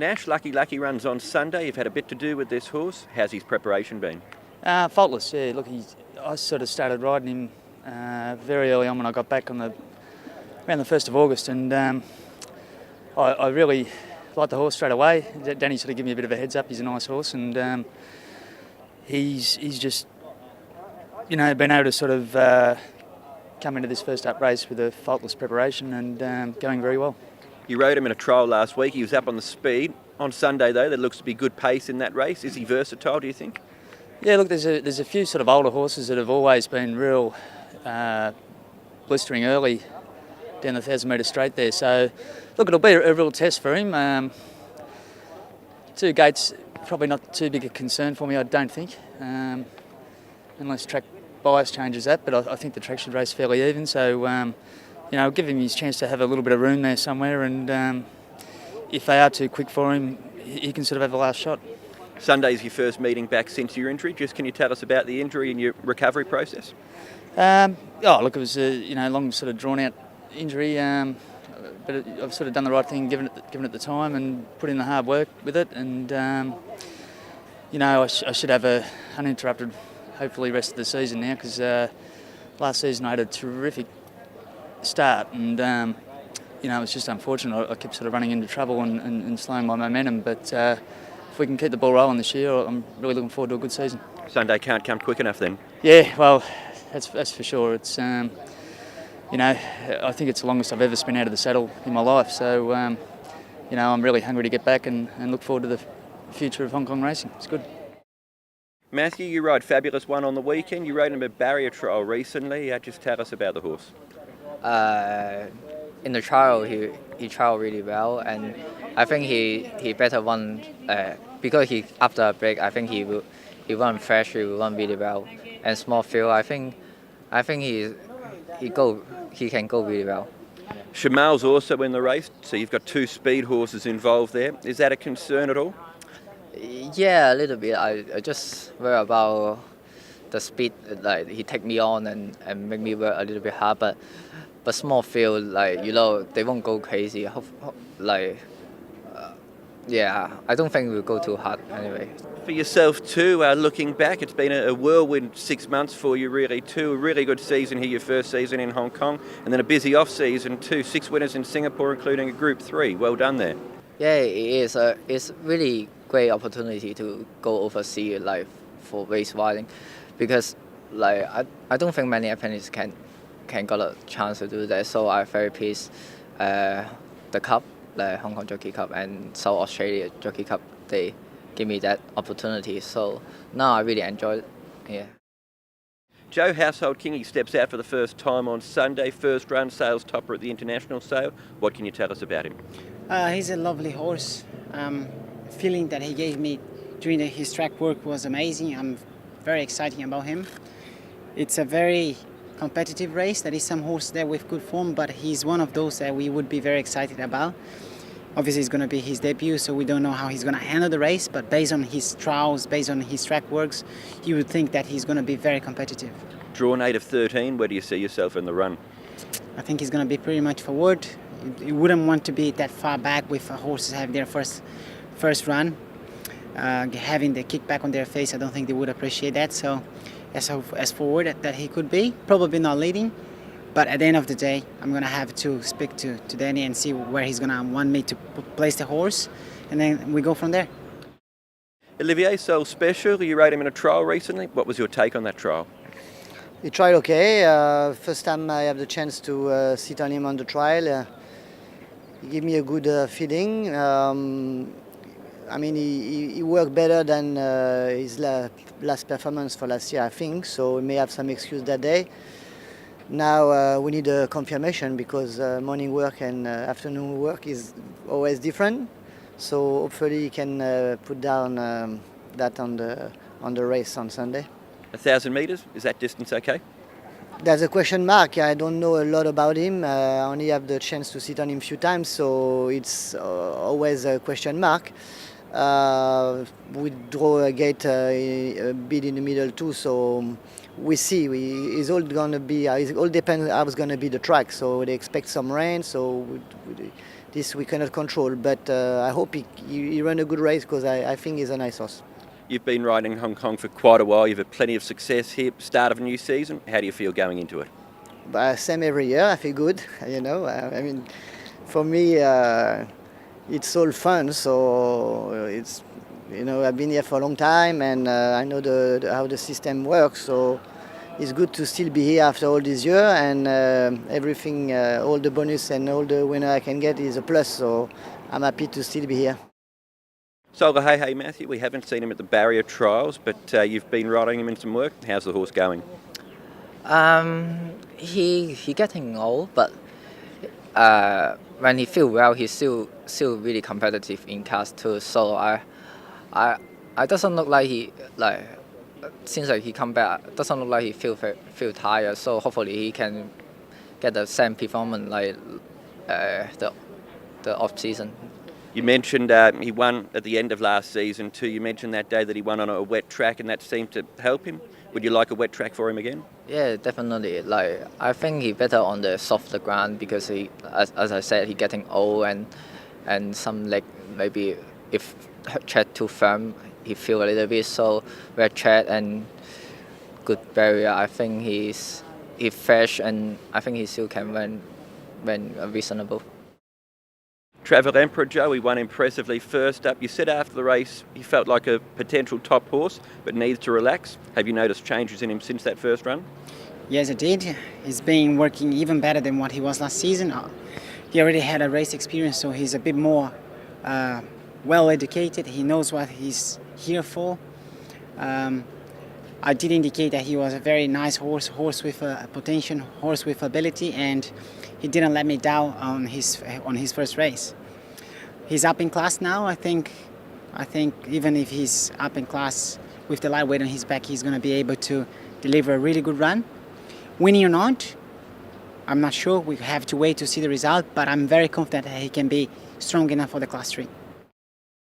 Nash, lucky runs on Sunday. You've had a bit to do with this horse. How's his preparation been? Faultless, yeah. Look, I sort of started riding him very early on when I got back around the 1st of August, and I really liked the horse straight away. Danny sort of gave me a bit of a heads up. He's a nice horse, and he's just, been able to sort of come into this first up race with a faultless preparation and going very well. You rode him in a trial last week. He was up on the speed. On Sunday, though, there looks to be good pace in that race. Is he versatile, do you think? Yeah, look, there's a few sort of older horses that have always been real blistering early down the 1,000-metre straight there. So, look, it'll be a real test for him. 2 gates, probably not too big a concern for me, I don't think, unless track bias changes that. But I think the track should race fairly even. So, give him his chance to have a little bit of room there somewhere. And if they are too quick for him, he can sort of have the last shot. Sunday's your first meeting back since your injury. Just can you tell us about the injury and your recovery process? Look, it was a long sort of drawn out injury, but I've sort of done the right thing, given it the time, and put in the hard work with it. And I should have a uninterrupted, hopefully, rest of the season now, because last season I had a terrific start, and it was just unfortunate. I kept sort of running into trouble and slowing my momentum, but if we can keep the ball rolling this year, I'm really looking forward to a good season. Sunday can't come quick enough then? Yeah, well, that's for sure. It's I think it's the longest I've ever spent out of the saddle in my life, so I'm really hungry to get back and look forward to the future of Hong Kong racing. It's good. Matthew, you rode Fabulous One on the weekend. You rode him a barrier trial recently. Just tell us about the horse. In the trial, he trialed really well, and I think he better run because he after a break. I think he run fresh. He will run really well, and small field. I think he can go really well. Shamal's also in the race, so you've got 2 speed horses involved there. Is that a concern at all? Yeah, a little bit. I just worry about the speed. Like he take me on and make me work a little bit hard, but small field, they won't go crazy. I don't think we'll go too hard anyway. For yourself too, looking back, it's been a whirlwind 6 months for you really too. A really good season here, your first season in Hong Kong, and then a busy off season too. 6 winners in Singapore, including a Group 3. Well done there. Yeah, it is. It's really great opportunity to go overseas, for race riding, because I don't think many apprentices can got a chance to do that. So I'm very pleased. The cup, the Hong Kong Jockey Cup and South Australia Jockey Cup, they give me that opportunity. So now I really enjoy it. Yeah. Joe, Household King, he steps out for the first time on Sunday. First run, sales topper at the international sale. What can you tell us about him? He's a lovely horse. Feeling that he gave me during his track work was amazing. I'm very excited about him. It's a very competitive race. There is some horse there with good form, but he's one of those that we would be very excited about. Obviously, it's going to be his debut, so we don't know how he's going to handle the race, but based on his trials, based on his track works, you would think that he's going to be very competitive. Drawn 8 of 13, where do you see yourself in the run? I think he's going to be pretty much forward. You wouldn't want to be that far back with horses having their first run. Having the kickback on their face, I don't think they would appreciate that. So as forward that he could be, probably not leading, but at the end of the day, I'm going to have to speak to Danny and see where he's going to want me to place the horse, and then we go from there. Olivier, SAUL'S special, you rode him in a trial recently. What was your take on that trial? He tried okay. First time I have the chance to sit on him on the trial. He gave me a good feeling. He worked better than his last performance for last year, I think, so he may have some excuse that day. Now we need a confirmation, because morning work and afternoon work is always different. So hopefully he can put down that on the race on Sunday. 1,000 metres, is that distance okay? There's a question mark. I don't know a lot about him. I only have the chance to sit on him a few times, so it's always a question mark. We draw a gate a bit in the middle too, so we see. It's all going to be. It all depends how it's going to be the track. So they expect some rain, so this we cannot control. But I hope he run a good race because I think he's a nice horse. You've been riding in Hong Kong for quite a while. You've had plenty of success here. Start of a new season. How do you feel going into it? But same every year. I feel good. You know, I mean, for me, it's all fun. So it's, you know, I've been here for a long time, and I know how the system works. So it's good to still be here after all this year, and everything, all the bonus and all the winner I can get is a plus. So I'm happy to still be here. So, hey, Matthew, we haven't seen him at the barrier trials, but you've been riding him in some work. How's the horse going? He getting old, but when he feel well, he's still really competitive in Class 2. So I doesn't look like since he come back, doesn't look like he feel tired. So hopefully he can get the same performance like the off season. You mentioned he won at the end of last season too. You mentioned that day that he won on a wet track, and that seemed to help him. Would you like a wet track for him again? Yeah, definitely. Like I think he better on the softer ground because he, as I said, he getting old and some leg maybe if tread too firm, he feel a little bit. So wet track and good barrier. I think he's fresh, and I think he still can win reasonable. Travel Emperor Joe, he won impressively first up. You said after the race he felt like a potential top horse but needs to relax. Have you noticed changes in him since that first run? Yes, I did. He's been working even better than what he was last season. He already had a race experience, so he's a bit more well educated. He knows what he's here for. I did indicate that he was a very nice horse with a potential, horse with ability, and he didn't let me down on his first race. He's up in class now. I think even if he's up in class with the lightweight on his back, he's going to be able to deliver a really good run. Winning or not, I'm not sure. We have to wait to see the result, but I'm very confident that he can be strong enough for the Class 3.